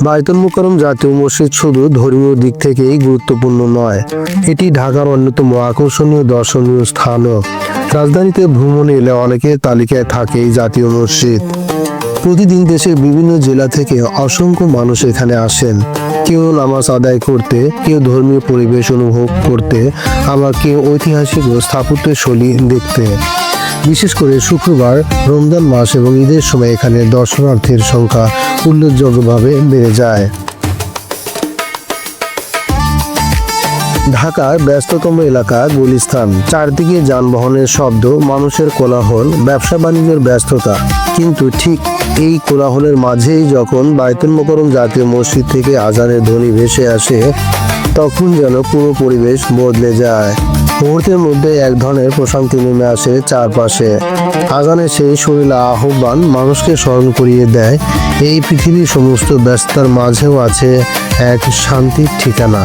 বায়তুল মুকাররম জাতীয় মসজিদ শুধু ধর্মীয় দিক থেকেই গুরুত্বপূর্ণ নয়, এটি ঢাকার অন্যতম আকর্ষণীয় দর্শনীয় স্থানও। রাজধানীতে ভ্রমণে এলে অনেকের তালিকায় থাকে এই জাতীয় মসজিদ। প্রতিদিন দেশের বিভিন্ন জেলা থেকে অসংখ্য মানুষ এখানে আসেন, কেউ নামাজ আদায় করতে, কেউ ধর্মীয় পরিবেশ অনুভব করতে, আবার কেউ ঐতিহাসিক ও স্থাপত্যশৈলী দেখতে। বিশেষ করে শুক্রবার, রমজান মাস এবং ঈদের সময় এখানে দর্শনার্থীর সংখ্যা উল্লেখযোগ্যভাবে বেড়ে যায়। ঢাকার ব্যস্ততম এলাকা গুলিস্তান, চারদিকে যানবাহনের শব্দ, মানুষের কোলাহল, ব্যবসা বাণিজ্যের ব্যস্ততা। কিন্তু ঠিক এই কোলাহলের মাঝেই যখন বায়তুল মুকাররম জাতীয় মসজিদ থেকে আজানের ধ্বনি ভেসে আসে, তখন যেন পুরো পরিবেশ বদলে যায়। মুহূর্তের মধ্যে এক ধরনের প্রশান্তি নেমে আসে চারপাশে। আজানের সেই সুরেলা আহ্বান মানুষকে স্মরণ করিয়ে দেয় এই পৃথিবীর সমস্ত ব্যস্ততার মাঝেও আছে এক শান্তির ঠিকানা।